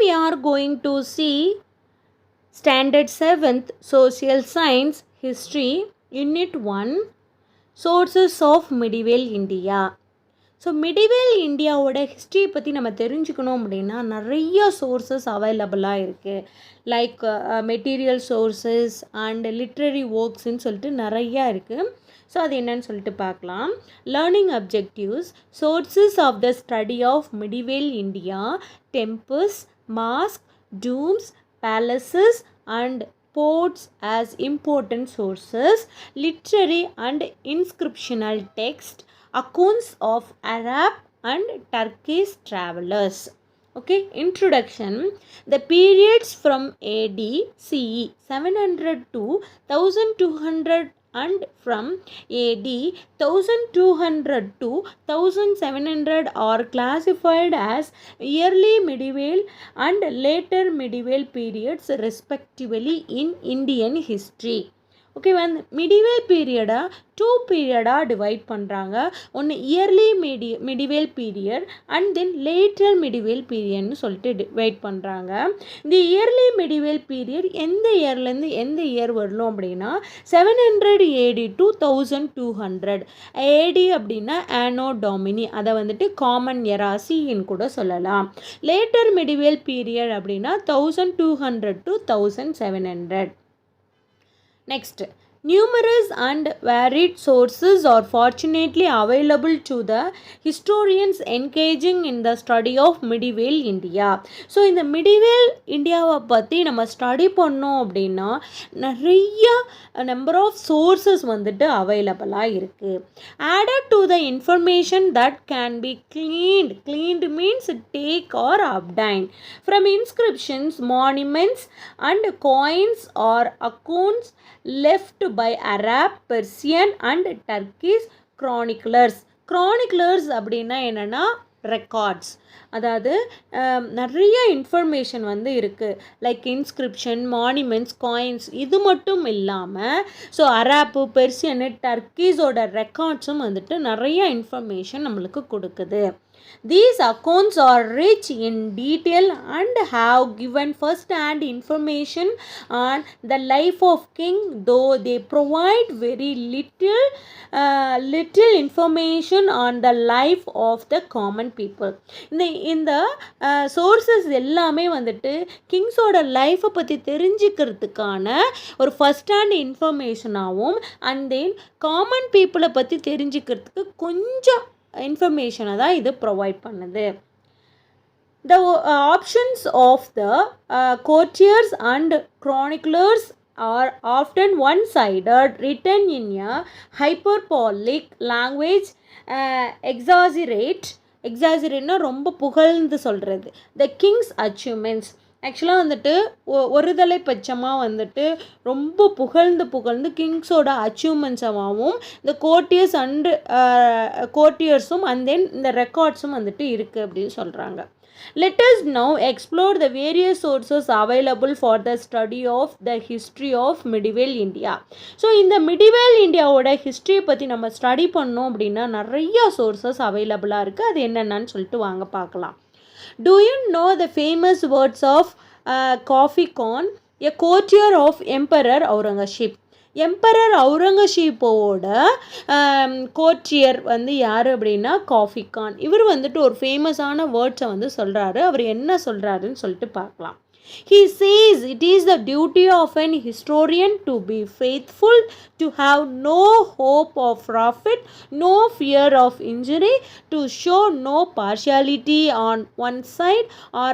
we are going to see Standard 7th Social Science History Unit 1 Sources of Medieval India. So medieval இந்தியாவோட ஹிஸ்ட்ரியை பற்றி நம்ம தெரிஞ்சுக்கணும் அப்படின்னா நிறைய சோர்ஸஸ் அவைலபிளாக இருக்குது. Like material sources and literary ஒர்க்ஸ்ன்னு சொல்லிட்டு நிறையா இருக்குது. ஸோ அது என்னன்னு சொல்லிட்டு பார்க்கலாம். Learning objectives, sources of the study of medieval India, temples, mosque, tombs, palaces and ports as important sources, literary and inscriptional text, accounts of Arab and Turkish travelers. Okay, introduction. The periods from AD CE 700 to 1200 and from AD 1200 to 1700 are classified as early medieval and later medieval periods respectively in Indian history. Okay, வந்து medieval பீரியடை 2 பீரியடாக divide பண்ணுறாங்க. ஒன்று early medieval period and then later medieval பீரியட்னு சொல்லிட்டு divide பண்ணுறாங்க. இந்த yearly medieval period எந்த இயர்லேருந்து எந்த இயர் வரலும் அப்படின்னா 700 AD to 1200. AD அப்படின்னா ஆனோ டாமினி, அதை வந்துட்டு காமன் எரா சின்னு கூட சொல்லலாம். லேட்டர் மிடிவல் பீரியட் அப்படின்னா 1200 to 1700. Next, numerous and varied sources are fortunately available to the historians engaging in the study of medieval India. So இந்த மிடிவல் இந்தியாவை பற்றி நம்ம ஸ்டடி பண்ணோம் அப்படின்னா நிறைய நம்பர் ஆஃப் சோர்ஸஸ் வந்துட்டு அவைலபிளாக இருக்குது. Added to the information that can be cleaned means take or obtained from inscriptions, monuments and coins or accounts left by Arab, Persian and Turkish chroniclers. chroniclers அப்படின்னா என்னென்னா records, அதாவது நிறைய information வந்து இருக்குது. Like inscription, monuments, coins, இது மட்டும் இல்லாமல் so அராப்பு, பெர்சியனு, டர்க்கீஸோட ரெக்கார்ட்ஸும் வந்துட்டு நிறைய இன்ஃபர்மேஷன் நம்மளுக்கு கொடுக்குது. These accounts are rich in detail and have given first-hand information on the life of king, though they provide very little information on the life of the common people. இந்த sources எல்லாமே வந்துட்டு கிங்ஸோட லைஃப்பை பற்றி தெரிஞ்சுக்கிறதுக்கான ஒரு ஃபர்ஸ்ட் ஹேண்ட் இன்ஃபர்மேஷனாகவும் and then common பீப்புளை பற்றி தெரிஞ்சுக்கிறதுக்கு கொஞ்சம் இன்ஃபர்மேஷனை தான் இது ப்ரொவைட் பண்ணுது. The options of the courtiers and chroniclers are often one-sided, written in a hyperbolic language, exaggerate ரொம்ப புகழ்ந்து சொல்கிறது. The king's achievements, ஆக்சுவலாக வந்துட்டு ஒரு தலைப்பட்சமாக வந்துட்டு ரொம்ப புகழ்ந்து கிங்ஸோட அச்சீவ்மெண்ட்ஸாகவும் இந்த கோர்ட்டியர்ஸும் அண்ட் தென் இந்த ரெக்கார்ட்ஸும் வந்துட்டு இருக்குது அப்படின்னு சொல்கிறாங்க. Let us now explore the various sources available for the study of the history of medieval India. So இந்த மிடிவல் இந்தியாவோட ஹிஸ்ட்ரியை பற்றி நம்ம ஸ்டடி பண்ணோம் அப்படின்னா நிறைய சோர்ஸஸ் அவைலபிளாக இருக்குது. அது என்னென்னு சொல்லிட்டு வாங்க பார்க்கலாம். Do you know the famous words of Coffee Khan, a courtier of Emperor Aurangzeb? Emperor அவுரங்கசீப்போட கோர்ட்டியர் வந்து யார் அப்படின்னா காஃபி கான். இவர் வந்துட்டு ஒரு ஃபேமஸான வேர்ட்ஸை வந்து சொல்கிறாரு. அவர் என்ன சொல்கிறாருன்னு சொல்லிட்டு பார்க்கலாம். He says it is the duty of an historian to be faithful, to have no hope of profit, no fear of injury, to show no partiality on one side or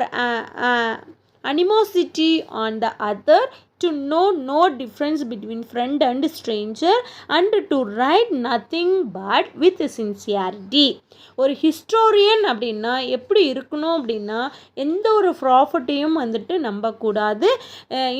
animosity on the other, to know no difference between friend and stranger, and to write nothing but with sincerity. ஒரு historian அப்படின்னா எப்படி இருக்கணும் அப்படின்னா எந்த ஒரு ப்ராஃபிட்டையும் வந்துட்டு நம்பக்கூடாது,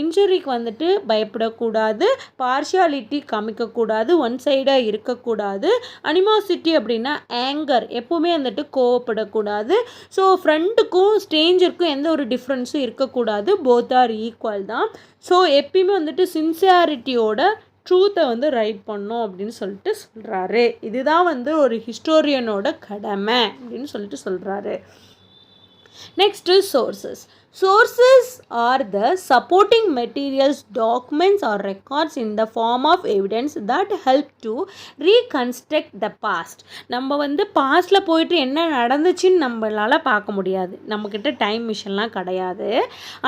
இன்ஜுரிக்கு வந்துட்டு பயப்படக்கூடாது, பார்ஷியாலிட்டி காமிக்கக்கூடாது, ஒன் சைடாக இருக்கக்கூடாது, அனிமாசிட்டி அப்படின்னா ஆங்கர், எப்போவுமே வந்துட்டு கோவப்படக்கூடாது. ஸோ ஃப்ரெண்டுக்கும் ஸ்ட்ரேஞ்சருக்கும் எந்த ஒரு டிஃப்ரென்ஸும் இருக்கக்கூடாது, போத் ஆர் ஈக்குவல் தான். ஸோ எப்பயுமே வந்துட்டு சின்சியாரிட்டியோட ட்ரூத்தை வந்து ரைட் பண்ணோம் அப்படின்னு சொல்லிட்டு சொல்கிறாரு. இதுதான் வந்து ஒரு ஹிஸ்டோரியனோட கடமை அப்படின்னு சொல்லிட்டு சொல்கிறாரு. Next sources. Sources are the supporting materials, documents or records in the form of evidence that help to reconstruct the past. நம்ம வந்து பாஸ்டில் போயிட்டு என்ன நடந்துச்சுன்னு நம்மளால் பார்க்க முடியாது, நம்மக்கிட்ட டைம் மிஷின்லாம் கிடையாது.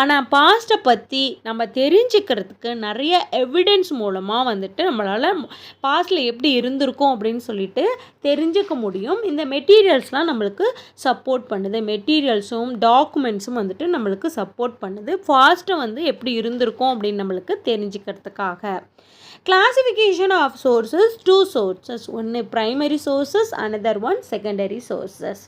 ஆனால் பாஸ்ட்டை பற்றி நம்ம தெரிஞ்சுக்கிறதுக்கு நிறைய எவிடன்ஸ் மூலமாக வந்துட்டு நம்மளால் பாஸ்டில் எப்படி இருந்திருக்கும் அப்படின்னு சொல்லிட்டு தெரிஞ்சுக்க முடியும். இந்த மெட்டீரியல்ஸ்லாம் நம்மளுக்கு சப்போர்ட் பண்ணுது. மெட்டீரியல்ஸும் டாக்குமெண்ட்ஸும் வந்துட்டு நம்மளுக்கு சப்போர்ட் பண்ணுது. ஃபாஸ்ட்டை வந்து எப்படி இருந்திருக்கும் அப்படின்னு நம்மளுக்கு தெரிஞ்சுக்கிறதுக்காக. Classification of sources, two sources, ஒன்று primary sources, another one secondary sources.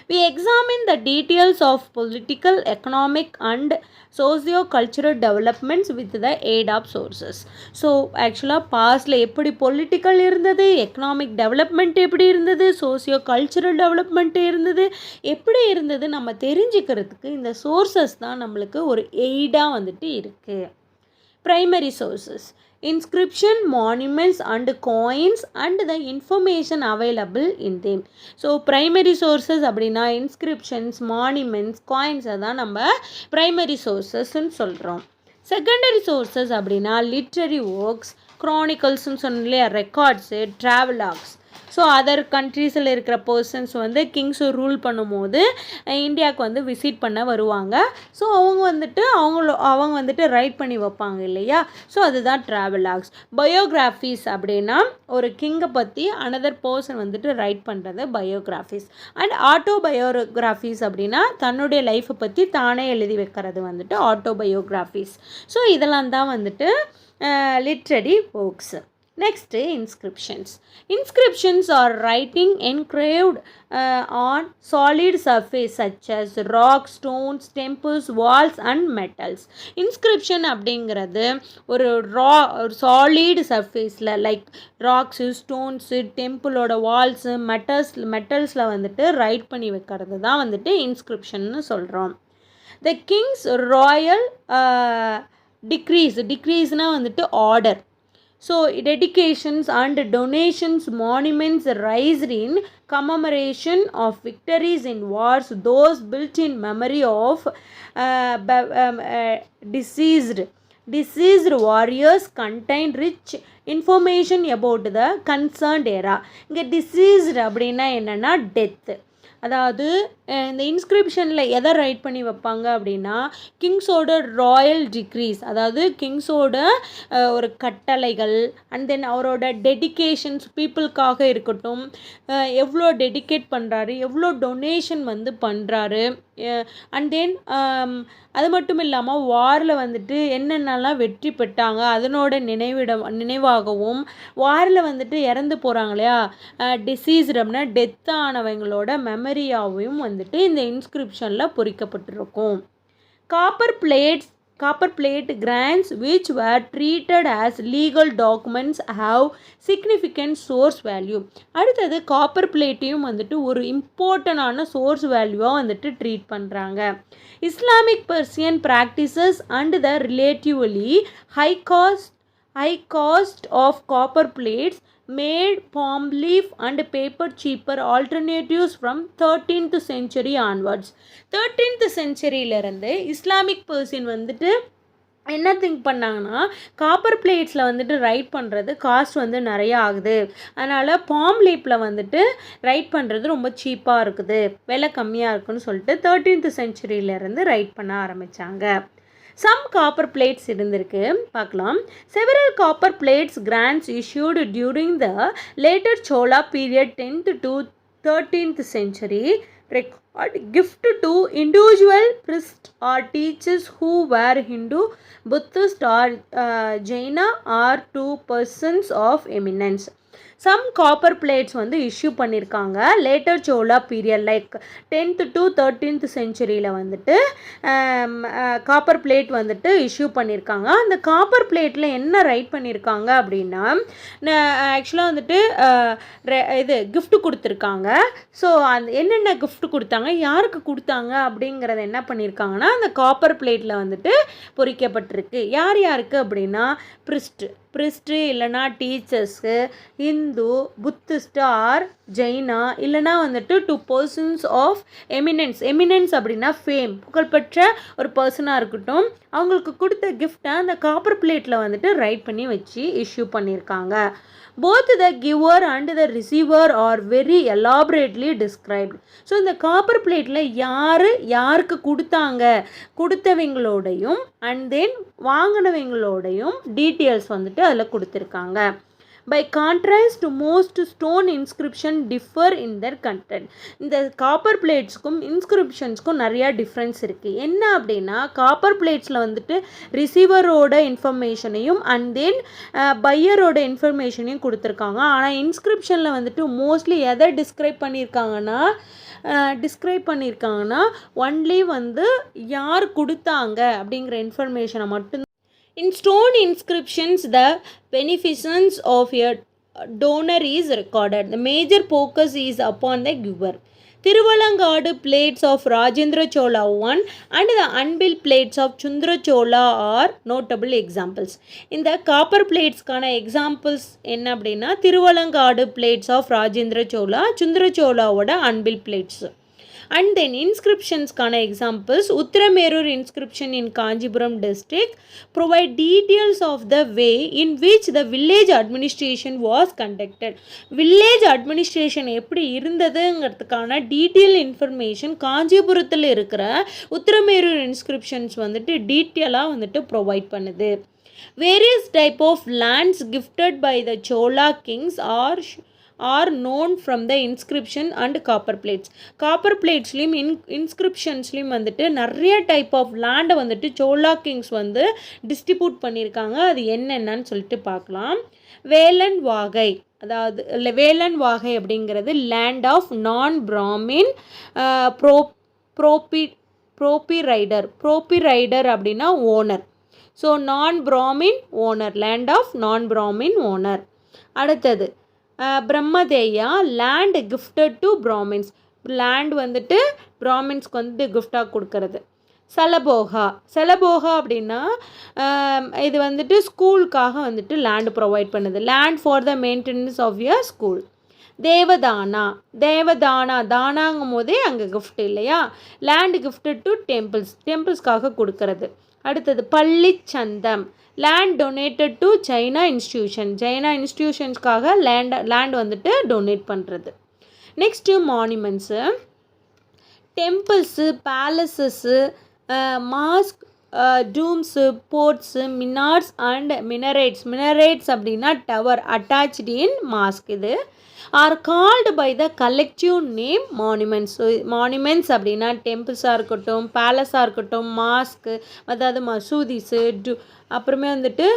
We examine the details of political, economic and socio-cultural developments with the aid of sources. So actually pastல எப்படி political இருந்தது, economic development எப்படி இருந்தது, socio-cultural development இருந்தது, எப்படி இருந்தது நம்ம தெரிஞ்சுக்கிறதுக்கு இந்த sources தான் நம்மளுக்கு ஒரு எய்டாக வந்துட்டு இருக்குது. Primary sources: inscription, monuments and coins and the information available in them. So primary sources அப்படின்னா inscriptions, monuments, coins தான் நம்ம primary sourcesன்னு சொல்கிறோம். secondary sources அப்படின்னா literary works, chroniclesன்னு சொன்னலையா, ரெக்கார்ட்ஸு, ட்ராவலாக்ஸ். ஸோ அதர் கண்ட்ரீஸில் இருக்கிற பர்சன்ஸ் வந்து கிங்ஸ் ரூல் பண்ணும்போது இந்தியாவுக்கு வந்து விசிட் பண்ண வருவாங்க. ஸோ அவங்க வந்துட்டு ரைட் பண்ணி வைப்பாங்க இல்லையா. ஸோ அதுதான் ட்ராவலாக்ஸ். பயோகிராஃபிஸ் அப்படின்னா ஒரு கிங்கை பற்றி அனதர் பர்சன் வந்துட்டு ரைட் பண்ணுறது பயோகிராஃபிஸ். அண்ட் ஆட்டோபயோகிராஃபிஸ் அப்படின்னா தன்னுடைய லைஃப்பை பற்றி தானே எழுதி வைக்கிறது வந்துட்டு ஆட்டோபயோகிராஃபிஸ். ஸோ இதெல்லாம் தான் வந்துட்டு literary works. Next, inscriptions. Inscriptions are writing engraved on solid surface such as rocks, stones, temples, walls and metals. Inscription அப்படிங்கிறது ஒரு சாலிட் சர்ஃபேஸில் லைக் ராக்ஸு, ஸ்டோன்ஸு, டெம்பிளோட வால்ஸு, மெட்டல்ஸில் வந்துட்டு ரைட் பண்ணி வைக்கிறது தான் வந்துட்டு இன்ஸ்கிரிப்ஷன்னு சொல்கிறோம். The king's royal decreesனால் வந்துட்டு order. So dedications and donations, monuments raised in commemoration of victories in wars, those built in memory of deceased warriors, contain rich information about the concerned era. இங்கே deceased அப்படின்னா என்னென்னா death. அதாவது இந்த இன்ஸ்கிரிப்ஷனில் எதை right பண்ணி வைப்பாங்க அப்படின்னா கிங்ஸோட ராயல் டிக்ரீஸ், அதாவது கிங்ஸோட ஒரு கட்டளைகள், அண்ட் தென் அவரோட டெடிகேஷன்ஸ் பீப்புளுக்காக இருக்கட்டும், எவ்வளோ டெடிகேட் பண்ணுறாரு, எவ்வளோ டொனேஷன் வந்து பண்ணுறாரு, அண்ட் தென் அது மட்டும் இல்லாமல் வாரில் வந்துட்டு என்னென்னலாம் வெற்றி பெற்றாங்க அதனோட நினைவாகவும், வாரில் வந்துட்டு இறந்து போகிறாங்க இல்லையா, டிசீஸ்டம்னா டெத் ஆனவங்களோட மெமரியாகவும் வந்துட்டு இந்த இன்ஸ்கிரிப்ஷனில் பொறிக்கப்பட்டிருக்கும். Copper plate grants which were treated as legal documents have significant source value. அடுத்தது காப்பர் பிளேட்டையும் வந்துட்டு ஒரு இம்பார்ட்டண்டான சோர்ஸ் வேல்யூவாக வந்துட்டு ட்ரீட் பண்ணுறாங்க. Islamic Persian practices and the relatively high cost of copper plates made palm leaf and paper cheaper alternatives from 13th century onwards. 13th centuryலேருந்து Islamic Persian வந்துட்டு என்ன திங்க் பண்ணாங்கன்னா காப்பர் பிளேட்ஸில் வந்துட்டு ரைட் பண்ணுறது காஸ்ட் வந்து நிறையா ஆகுது, அதனால் பாம் லீப்பில் வந்துட்டு ரைட் பண்ணுறது ரொம்ப சீப்பாக இருக்குது, விலை கம்மியாக இருக்குன்னு சொல்லிட்டு 13th centuryலேருந்து ரைட் பண்ண ஆரம்பித்தாங்க. Some copper plates இருந்திருக்கு பார்க்கலாம். Several copper plates grants issued during the later Chola period 10th to 13th century record gift to individual priests or teachers who were Hindu, Buddhist or Jaina or to persons of eminence. Some copper plates வந்து issue பண்ணியிருக்காங்க later Chola period like 10th to 13th centuryயில் வந்துட்டு copper plate வந்துட்டு issue பண்ணியிருக்காங்க. அந்த copper பிளேட்டில் என்ன right பண்ணியிருக்காங்க அப்படின்னா ஆக்சுவலாக வந்துட்டு இது கிஃப்ட் கொடுத்துருக்காங்க. ஸோ அந்த என்னென்ன கிஃப்ட் கொடுத்தாங்க, யாருக்கு கொடுத்தாங்க அப்படிங்கிறத என்ன பண்ணியிருக்காங்கன்னா அந்த காப்பர் பிளேட்டில் வந்துட்டு பொறிக்கப்பட்டிருக்கு. யாருக்கு அப்படின்னா பிரிஸ்ட்டு இல்லைனா teachers, Hindu Hindu, Buddhist or Jaina, இல்லைனா வந்துட்டு 2 பர்சன்ஸ் ஆஃப் எமினன்ஸ் அப்படின்னா ஃபேம், புகழ்பெற்ற ஒரு பர்சனாக இருக்கட்டும், அவங்களுக்கு கொடுத்த கிஃப்டை அந்த காப்பர் பிளேட்டில் வந்துட்டு ரைட் பண்ணி வச்சு இஷ்யூ பண்ணியிருக்காங்க. both the giver and the receiver are very elaborately described. So இந்த காப்பர் பிளேட்டில் யாருக்கு கொடுத்தவங்களோடையும் அண்ட் தென் வாங்கினவங்களோடையும் டீட்டெயில்ஸ் வந்துட்டு அதில் கொடுத்துருக்காங்க. By contrast, most stone inscription differ in their content. இந்த காப்பர் பிளேட்ஸ்க்கும் இன்ஸ்கிரிப்ஷன்ஸ்க்கும் நிறையா டிஃப்ரென்ஸ் இருக்குது. என்ன அப்படின்னா காப்பர் பிளேட்ஸில் வந்துட்டு ரிசீவரோட இன்ஃபர்மேஷனையும் அண்ட் தென் பையரோட இன்ஃபர்மேஷனையும் கொடுத்துருக்காங்க. ஆனால் இன்ஸ்கிரிப்ஷனில் வந்துட்டு மோஸ்ட்லி எதை டிஸ்கிரைப் பண்ணியிருக்காங்கன்னா ஒன்லி வந்து யார் கொடுத்தாங்க அப்படிங்கிற இன்ஃபர்மேஷனை மட்டும். In stone inscriptions, the beneficence of a donor is recorded. The major focus is upon the giver. Tiruvalangadu plates of Rajendra Chola I and the unbuilt plates of Chundra Chola are notable examples. In the copper plates kana examples enna appadina Tiruvalangadu plates of Rajendra Chola, Chundra Chola oda unbuilt plates. And then inscriptions kana examples, Uttaramerur inscription in Kanjipuram district provide details of the way in which the village administration was conducted. Village administration எப்படி இருந்ததுங்கிறதுக்கான detail information காஞ்சிபுரத்தில் இருக்கிற Uthiramerur inscriptions வந்துட்டு டீட்டெயிலாக வந்துட்டு provide பண்ணுது. Various type of lands gifted by the Chola kings are known from the inscription and copper plates. Copper பிளேட்ஸ்லையும் இன்ஸ்கிரிப்ஷன்ஸ்லையும் வந்துட்டு நிறைய டைப் ஆஃப் லேண்டை வந்துட்டு சோலா கிங்ஸ் வந்து டிஸ்ட்ரிபியூட் பண்ணியிருக்காங்க. அது என்னென்னு சொல்லிட்டு பார்க்கலாம். வேலன் வாகை, அதாவது வேலன் வாகை அப்படிங்கிறது லேண்ட் ஆஃப் நான் பிராமின் ப்ரோபிரைடர் அப்படின்னா ஓனர். ஸோ நான் பிராமின் ஓனர், லேண்ட் ஆஃப் நான் பிராமின் ஓனர். அடுத்தது Brahmadeya, land gifted to brahmins, land வந்துட்டு பிராமின்ஸ்க்கு வந்துட்டு கிஃப்டாக கொடுக்கறது. செலபோகா அப்படின்னா இது வந்துட்டு ஸ்கூலுக்காக வந்துட்டு லேண்டு ப்ரொவைட் பண்ணுது, land for the maintenance of your school. தானாங்கும் போதே அங்கே கிஃப்ட் இல்லையா, லேண்ட் கிஃப்டட் டு டெம்பிள்ஸ்க்காக கொடுக்கறது. அடுத்தது Pallichandam, land donated to Jaina இன்ஸ்டியூஷன்ஸ்க்காக லேண்ட் வந்துட்டு டொனேட் பண்ணுறது. Next monuments, temples, palaces, mosque, tombs, forts, minars and minarets அப்படின்னா டவர் அட்டாச்டு இன் மாஸ்க், இது are called by the collective name monuments. Monuments அப்படின்னா டெம்பிள்ஸாக இருக்கட்டும், பேலஸாக இருக்கட்டும், மாஸ்க்கு அதாவது மசூதிஸு, அப்புறமே வந்துட்டு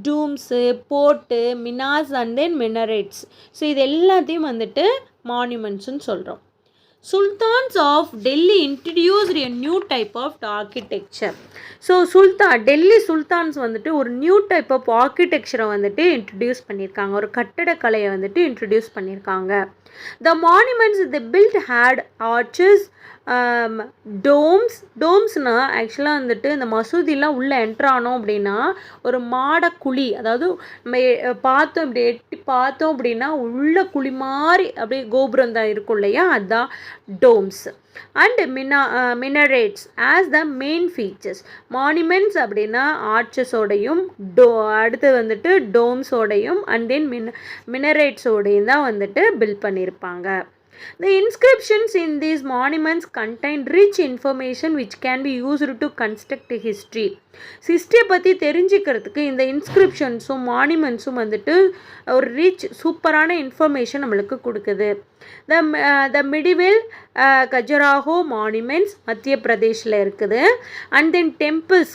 டூம்ஸு, போர்ட்டு, மினாஸ் அண்ட் தென் மினரேட்ஸ். ஸோ இது எல்லாத்தையும் வந்துட்டு மானுமெண்ட்ஸ்னு சொல்கிறோம். Sultans of Delhi introduced a new type of architecture. So Delhi sultans வந்துட்டு ஒரு நியூ டைப் ஆஃப் ஆர்கிடெக்சரை வந்துட்டு இன்ட்ரடியூஸ் பண்ணியிருக்காங்க, ஒரு கட்டடக்கலையை வந்துட்டு இன்ட்ரடியூஸ் பண்ணியிருக்காங்க. The monuments they built had arches, டோம்ஸ்னால் ஆக்சுவலாக வந்துட்டு இந்த மசூதிலாம் உள்ளே என்ட்ரானோம் அப்படின்னா ஒரு மாடக்குழி, அதாவது நம்ம பார்த்தோம் அப்படின்னா உள்ள குழி மாதிரி அப்படியே கோபுரம் தான் இருக்கும் இல்லையா, அதுதான் domes. And minarets as the main features. Monuments அப்படின்னா ஆர்ச்சஸோடையும் அடுத்து வந்துட்டு டோம்ஸோடையும் அண்ட் தென் மினரேட்ஸோடையும் தான் வந்துட்டு பில்ட் பண்ணியிருப்பாங்க. The inscriptions in these monuments contain rich information which can be used to construct history. ஹிஸ்ட்ரியை பற்றி தெரிஞ்சுக்கிறதுக்கு இந்த இன்ஸ்கிரிப்ஷன்ஸும் மானுமெண்ட்ஸும் வந்துட்டு ஒரு சூப்பரான இன்ஃபர்மேஷன் நம்மளுக்கு கொடுக்குது. த மிடிவெல் கஜராஹோ மானுமெண்ட்ஸ் மத்திய பிரதேஷில் இருக்குது. அண்ட் தென் டெம்பிள்ஸ்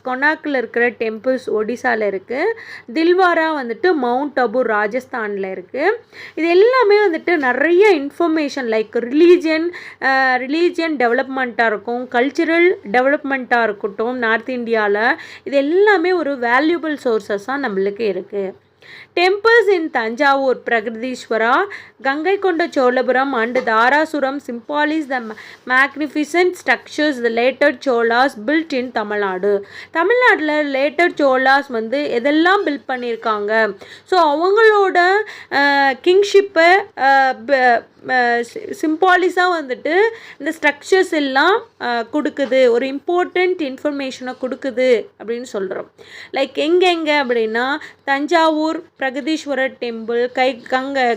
கொனாக்கில் இருக்கிற டெம்பிள்ஸ் ஒடிசாவில் இருக்குது. தில்வாரா வந்துட்டு மவுண்ட் அபு ராஜஸ்தானில் இருக்குது. இது எல்லாமே வந்துட்டு நிறைய இன்ஃபர்மேஷன் லைக் ரிலீஜியன் டெவலப்மெண்ட்டாக இருக்கும், கல்ச்சுரல் டெவலப்மெண்ட்டாக இருக்கட்டும் நார்த் இந்தியாவில், இது எல்லாமே ஒரு வேல்யூபிள் சோர்ஸஸாக நம்மளுக்கு இருக்குது. Temples in Tanjavur, Pragadishwara, Gangaikonda Cholapuram and Dharasuram symbolize the magnificent structures the later Cholas built in Tamil Nadu. தமிழ்நாட்டில் லேட்டர் சோலாஸ் வந்து எதெல்லாம் பில்ட் பண்ணியிருக்காங்க, ஸோ அவங்களோட கிங்ஷிப்பை சிம்பாலிஸாக வந்துட்டு இந்த ஸ்ட்ரக்சர்ஸ் எல்லாம் கொடுக்குது, ஒரு இம்பார்ட்டண்ட் இன்ஃபர்மேஷனை கொடுக்குது அப்படின்னு சொல்கிறோம். லைக் எங்கெங்கே அப்படின்னா தஞ்சாவூர் பிரகதீஸ்வரர் டெம்பிள்,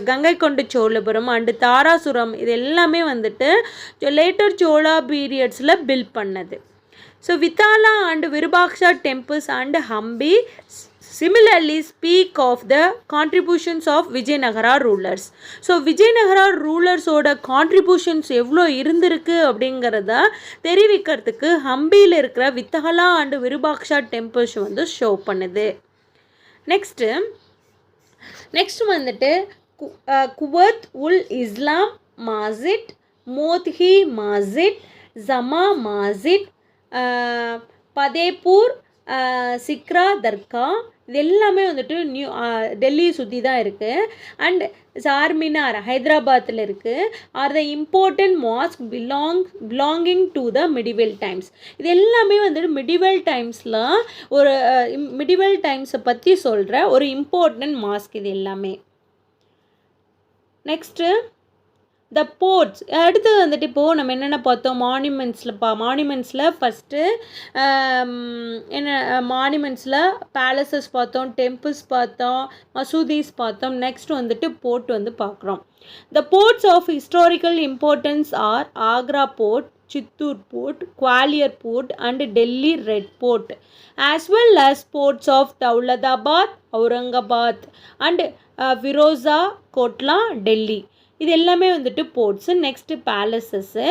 கங்கை கொண்ட சோழபுரம் அண்டு தாராசுரம், இது எல்லாமே வந்துட்டு லேட்டர் சோழா பீரியட்ஸில் பில்ட் பண்ணது. So Vitthala and Virupaksha temples and Hampi similarly speak of the contributions of Vijayanagara rulers. So Vijayanagara ரூலர்ஸோட கான்ட்ரிபியூஷன்ஸ் எவ்வளோ இருந்திருக்கு அப்படிங்கிறத தெரிவிக்கிறதுக்கு ஹம்பியில் இருக்கிற வித்தகலா அண்டு விருபாக்ஷா டெம்பிள்ஸ் வந்து ஷோ பண்ணுது. நெக்ஸ்ட் வந்துட்டு குவத் உல் இஸ்லாம் மாசிட், மோத்ஹி மாசிட், ஜமா மாசிட், பதேப்பூர், சிக்ரா தர்கா, இது எல்லாமே வந்துட்டு டெல்லியை சுற்றி தான் இருக்குது. அண்ட் சார்மினார் ஹைதராபாத்தில் இருக்குது. R the important mask belonging to the medieval times. இது எல்லாமே வந்துட்டு மிடிவல் டைம்ஸில் ஒரு மிடிவல் டைம்ஸை பற்றி சொல்கிற ஒரு இம்பார்ட்டன்ட் மாஸ்க் இது எல்லாமே. Next the boards. அடுத்து வந்துட்டு இப்போது நம்ம என்னென்ன பார்த்தோம், மானுமெண்ட்ஸில் ஃபஸ்ட்டு என்ன மானுமெண்ட்ஸில் பேலசஸ் பார்த்தோம், டெம்பிள்ஸ் பார்த்தோம், மசூதிஸ் பார்த்தோம். நெக்ஸ்ட் வந்துட்டு போர்ட் வந்து பார்க்குறோம். The forts of historical importance are Agra fort, Chittor fort, Gwalior fort and Delhi red fort, as well as ports of Daulatabad, Aurangabad and Firoza Kotla, Delhi. இது எல்லாமே வந்துட்டு forts. Next palaces.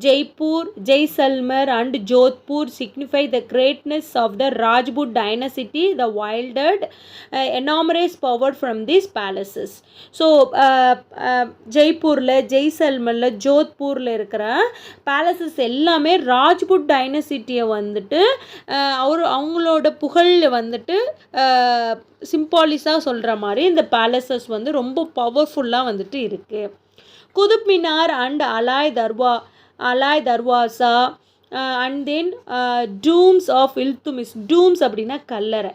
Jaipur, Jaisalmer and Jodhpur signify the greatness of the Rajput dynasty, the wielded enormous power from these palaces. So ஜெய்ப்பூரில், ஜெய்சல்மரில், ஜோத்பூரில் இருக்கிற palaces எல்லாமே ராஜ்புட் டைனசிட்டியை வந்துட்டு அவங்களோட புகழில் வந்துட்டு சிம்பாலிஸாக சொல்கிற மாதிரி இந்த பேலசஸ் வந்து ரொம்ப பவர்ஃபுல்லாக வந்துட்டு இருக்குது. Qutub Minar and Alai Darwaza and then tombs of Iltutmish. Tombs அப்படின்னா கல்லறை.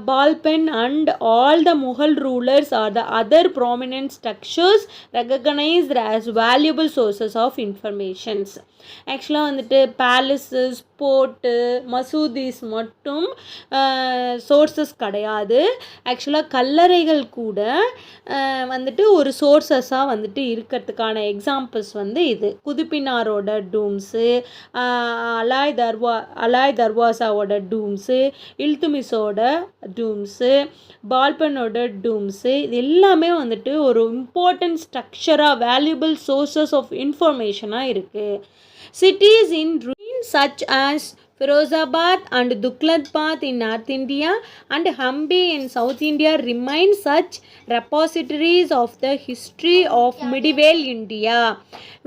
Balpen and all the Mughal rulers are the other prominent structures recognized as valuable sources of information. ஆக்சுவலாக வந்துட்டு பேலஸஸ், போர்ட்டு, மசூதிஸ் மட்டும் சோர்ஸஸ் கிடையாது. ஆக்சுவலாக கல்லறைகள் கூட வந்துட்டு ஒரு சோர்ஸஸாக வந்துட்டு இருக்கிறதுக்கான எக்ஸாம்பிள்ஸ் வந்து இது. குதுப்பினாரோட டூம்ஸு, அலாய் தர்வாசாவோட டூம்ஸு, இல்துமிஸோட டூம்ஸு, பால்பனோட டூம்ஸு, இது எல்லாமே வந்துட்டு ஒரு இம்பார்ட்டன்ட் ஸ்ட்ரக்சராக வேல்யூபிள் சோர்ஸஸ் ஆஃப் இன்ஃபர்மேஷனாக இருக்குது. Cities in ruin such as Firozabad and Dukladpad in North India and Hampi in South India remain such repositories of the history of medieval India.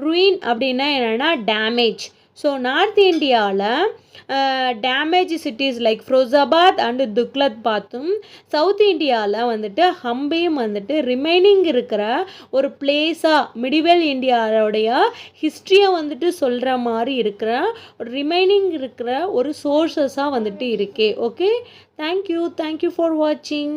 Ruin அப்படின்னா என்னென்னா damage. So north இந்தியாவில் damage cities like Firozabad and துக்லத்பாத்தும், south இந்தியாவில் வந்துட்டு ஹம்பியும் வந்துட்டு remaining இருக்கிற ஒரு பிளேஸாக medieval இந்தியாவோடைய ஹிஸ்ட்ரியை வந்துட்டு சொல்கிற மாதிரி இருக்கிற ஒரு ரிமைனிங் இருக்கிற ஒரு சோர்ஸஸாக வந்துட்டு இருக்கே. ஓகே, தேங்க்யூ ஃபார் வாட்சிங்.